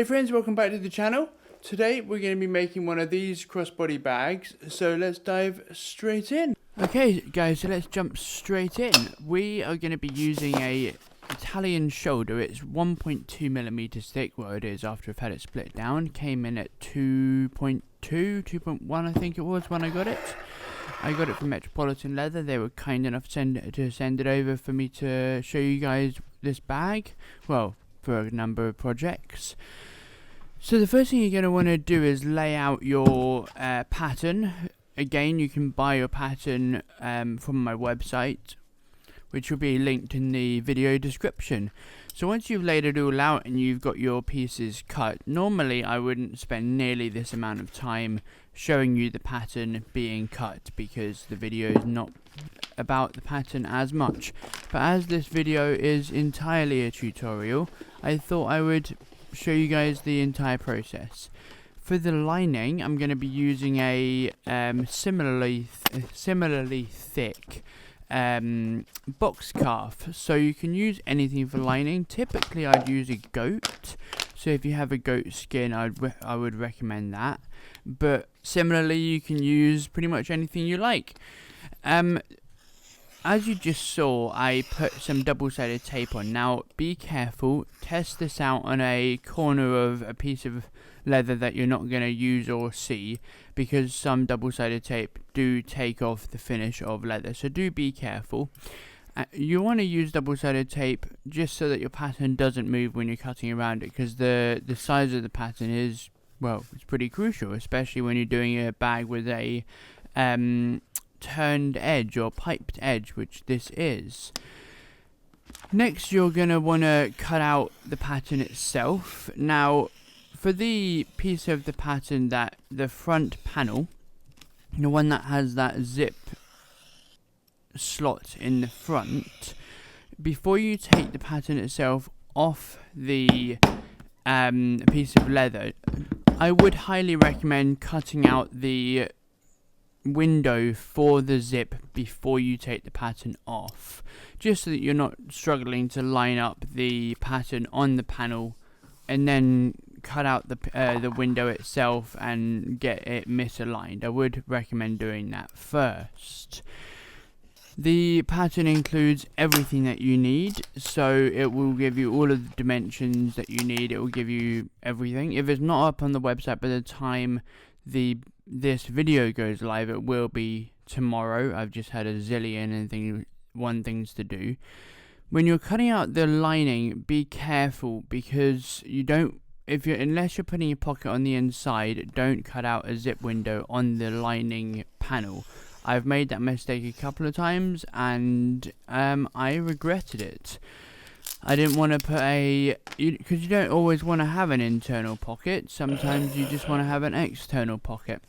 Hey friends, welcome back to the channel. Today we're going to be making one of these crossbody bags, so let's dive straight in. Okay guys, so let's jump straight in. We are going to be using a Italian shoulder. It's 1.2 millimeters thick. Well, it is after I've had it split down. Came in at 2.2, 2.1 I think it was when I got it. I got it from Metropolitan Leather. They were kind enough to send it over for me to show you guys this bag. Well, for a number of projects. So the first thing you're going to want to do is lay out your pattern. Again, you can buy your pattern from my website, which will be linked in the video description. So once you've laid it all out and you've got your pieces cut, normally I wouldn't spend nearly this amount of time showing you the pattern being cut because the video is not about the pattern as much. But as this video is entirely a tutorial, I thought I would show you guys the entire process. For the lining, I'm going to be using a similarly thick box calf, so you can use anything for lining. Typically I'd use a goat, so if you have a goat skin I would recommend that, but similarly you can use pretty much anything you like. As you just saw, I put some double-sided tape on. Now be careful, test this out on a corner of a piece of leather that you're not going to use or see, because some double-sided tape do take off the finish of leather, so do be careful. You want to use double-sided tape just so that your pattern doesn't move when you're cutting around it, because the size of the pattern is, well, it's pretty crucial, especially when you're doing a bag with a turned edge or piped edge, which this is. Next you're going to want to cut out the pattern itself. Now for the piece of the pattern that the front panel, the one that has that zip slot in the front, before you take the pattern itself off the piece of leather, I would highly recommend cutting out the window for the zip before you take the pattern off, just so that you're not struggling to line up the pattern on the panel and then cut out the window itself and get it misaligned. I would recommend doing that first. The pattern includes everything that you need, so it will give you all of the dimensions that you need. It will give you everything. If it's not up on the website by the time this video goes live, it will be tomorrow. I've just had a zillion things to do. When you're cutting out the lining, be careful, because unless you're putting your pocket on the inside, don't cut out a zip window on the lining panel. I've made that mistake a couple of times and I regretted it. I didn't want to put because you don't always want to have an internal pocket. Sometimes you just want to have an external pocket.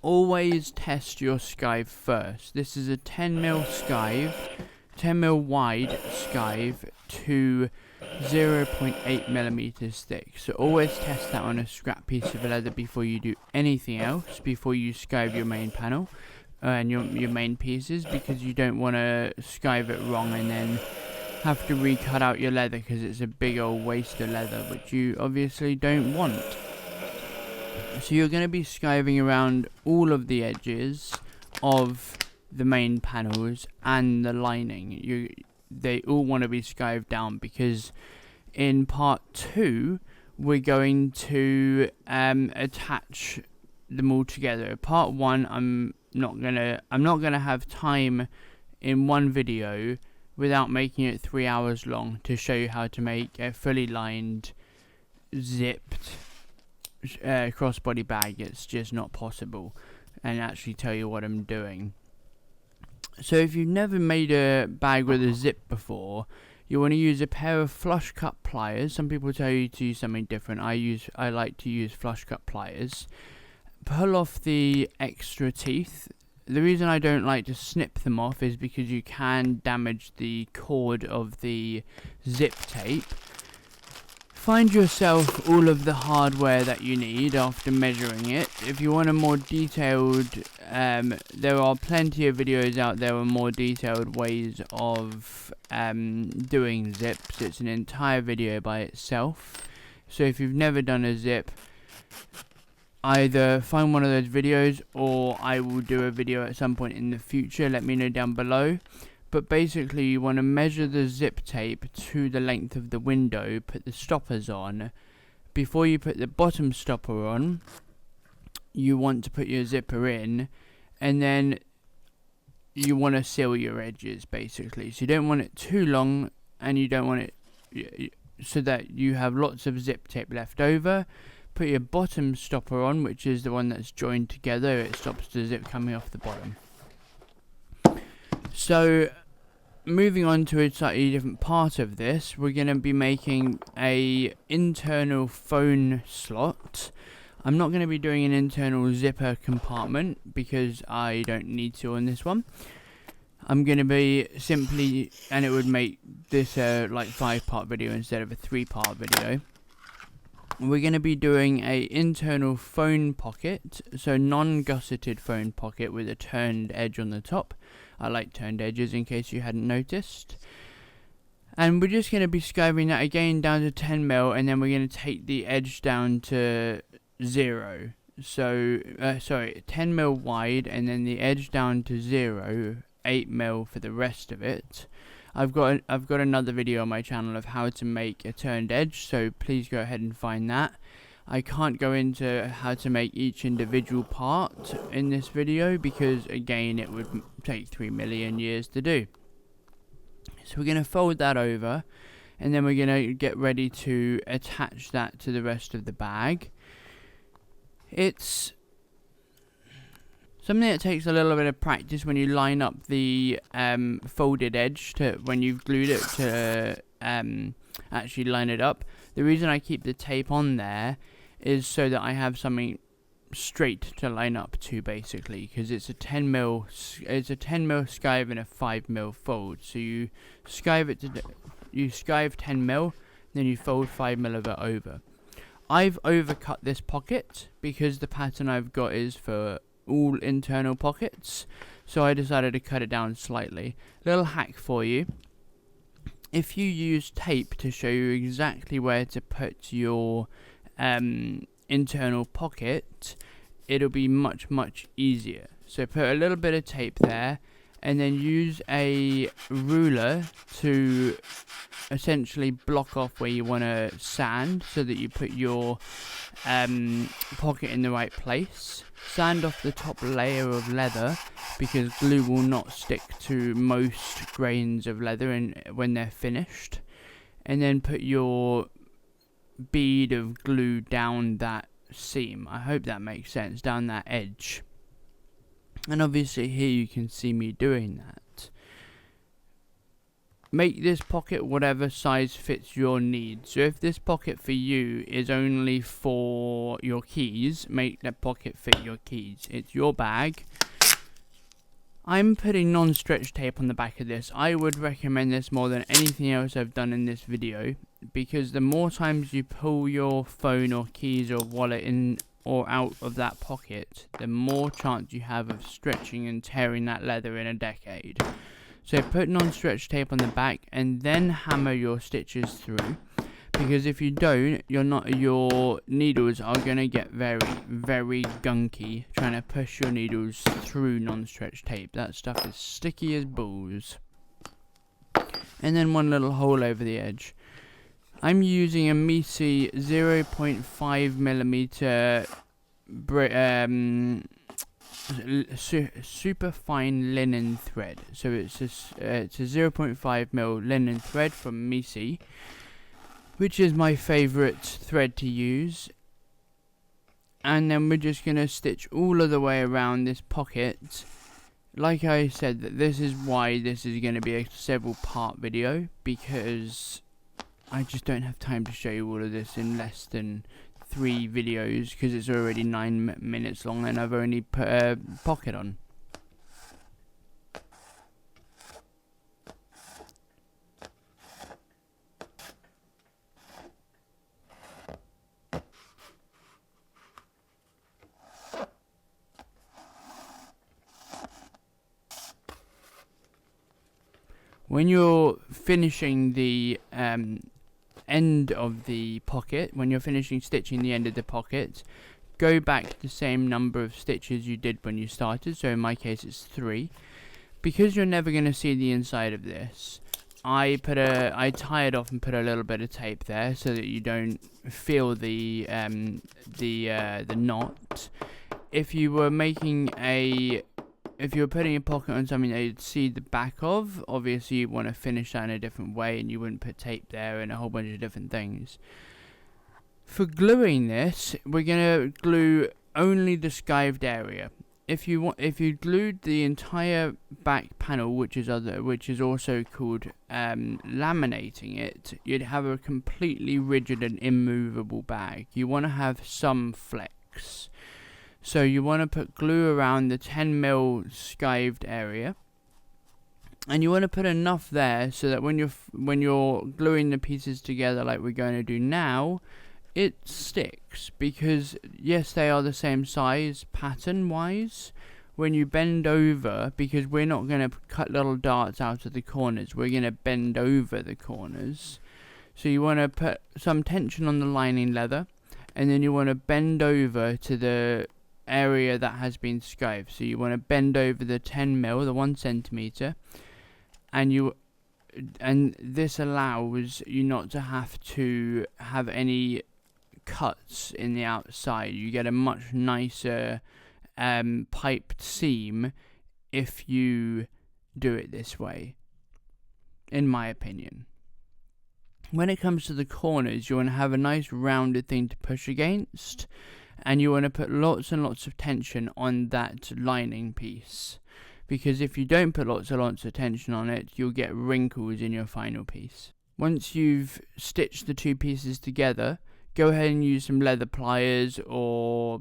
Always test your skive first. This is a 10mm skive, 10mm wide skive to 0.8 millimeters thick. So always test that on a scrap piece of leather before you do anything else, before you skive your main panel and your main pieces, because you don't want to skive it wrong and then have to recut out your leather because it's a big old waste of leather, which you obviously don't want. So you're going to be skiving around all of the edges of the main panels and the lining. They all want to be skived down, because in part 2 we're going to attach them all together. Part 1 I'm not gonna have time in one video without making it 3 hours long to show you how to make a fully lined, zipped crossbody bag. It's just not possible, and actually tell you what I'm doing. So if you've never made a bag with a zip before, you want to use a pair of flush cut pliers. Some people tell you to use something different. I like to use flush cut pliers. Pull off the extra teeth. The reason I don't like to snip them off is because you can damage the cord of the zip tape. Find yourself all of the hardware that you need after measuring it. If you want a more detailed, there are plenty of videos out there with more detailed ways of doing zips. It's an entire video by itself. So if you've never done a zip, either find one of those videos, or I will do a video at some point in the future. Let me know down below. But basically, you want to measure the zip tape to the length of the window, put the stoppers on. Before you put the bottom stopper on, you want to put your zipper in, and then you want to seal your edges, basically. So you don't want it too long, and you don't want it so that you have lots of zip tape left over. Put your bottom stopper on, which is the one that's joined together. It stops the zip coming off the bottom. So, moving on to a slightly different part of this, we're going to be making a internal phone slot. I'm not going to be doing an internal zipper compartment because I don't need to on this one. I'm going to be simply, and it would make this a like 5-part video instead of a 3-part video. We're going to be doing a internal phone pocket, so non-gusseted phone pocket with a turned edge on the top. I like turned edges in case you hadn't noticed. And we're just going to be skiving that again down to 10mm, and then we're going to take the edge down to 0. So, 10mm wide, and then the edge down to 0, 8mm for the rest of it. I've got another video on my channel of how to make a turned edge, so please go ahead and find that. I can't go into how to make each individual part in this video because, again, it would take 3 million years to do. So we're going to fold that over, and then we're going to get ready to attach that to the rest of the bag. It's something that takes a little bit of practice when you line up the folded edge to when you've glued it to actually line it up. The reason I keep the tape on there is so that I have something straight to line up to, basically, because it's a 10mm skive and a 5mm fold. So you skive 10mm, then you fold 5mm of it over. I've overcut this pocket because the pattern I've got is for all internal pockets, so I decided to cut it down slightly. Little hack for you: if you use tape to show you exactly where to put your internal pocket, it'll be much easier. So put a little bit of tape there, and then use a ruler to essentially block off where you want to sand, so that you put your pocket in the right place. Sand off the top layer of leather, because glue will not stick to most grains of leather when they're finished. And then put your bead of glue down that seam. I hope that makes sense, down that edge. And obviously here you can see me doing that. Make this pocket whatever size fits your needs. So if this pocket for you is only for your keys, make that pocket fit your keys. It's your bag. I'm putting non-stretch tape on the back of this. I would recommend this more than anything else I've done in this video, because the more times you pull your phone or keys or wallet in or out of that pocket, the more chance you have of stretching and tearing that leather in a decade. So put non-stretch tape on the back and then hammer your stitches through, because if you don't, your needles are going to get very gunky trying to push your needles through non-stretch tape. That stuff is sticky as balls. And then one little hole over the edge. I'm using a Misi 0.5mm super fine linen thread. So it's a 0.5mm linen thread from Misi, which is my favourite thread to use. And then we're just going to stitch all of the way around this pocket. Like I said, this is why this is going to be a several part video, because I just don't have time to show you all of this in less than 3 videos, because it's already 9 minutes long and I've only put a pocket on. When you're finishing the end of the pocket, when you're finishing stitching the end of the pocket, go back the same number of stitches you did when you started. So in my case it's 3. Because you're never going to see the inside of this, I tie it off and put a little bit of tape there so that you don't feel the knot. If you were putting a pocket on something that you'd see the back of, obviously you want to finish that in a different way, and you wouldn't put tape there and a whole bunch of different things. For gluing this, we're going to glue only the skived area. If you glued the entire back panel, which is also called laminating it, you'd have a completely rigid and immovable bag. You want to have some flex. So you want to put glue around the 10mm skived area, and you want to put enough there so that when you're gluing the pieces together like we're going to do now, it sticks. Because yes, they are the same size pattern wise. When you bend over, because we're not going to cut little darts out of the corners, we're going to bend over the corners. So you want to put some tension on the lining leather, and then you want to bend over to the area that has been skived. So you want to bend over the 10mm, the 1 centimeter, and this allows you not to have any cuts in the outside. You get a much nicer piped seam if you do it this way, in my opinion. When it comes to the corners, you want to have a nice rounded thing to push against, and you want to put lots and lots of tension on that lining piece, because if you don't put lots and lots of tension on it, you'll get wrinkles in your final piece. Once you've stitched the two pieces together, go ahead and use some leather pliers or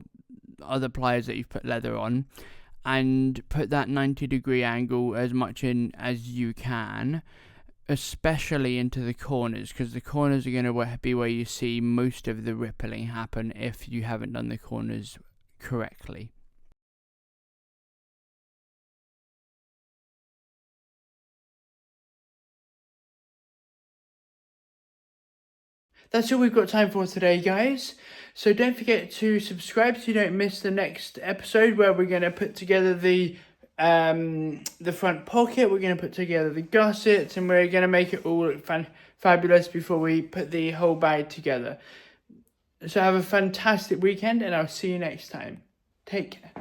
other pliers that you've put leather on, and put that 90-degree angle as much in as you can, especially into the corners, because the corners are going to be where you see most of the rippling happen if you haven't done the corners correctly. That's all we've got time for today, guys. So don't forget to subscribe so you don't miss the next episode, where we're going to put together the front pocket, we're going to put together the gussets, and we're going to make it all look fabulous before we put the whole bag together. So have a fantastic weekend, and I'll see you next time. Take care.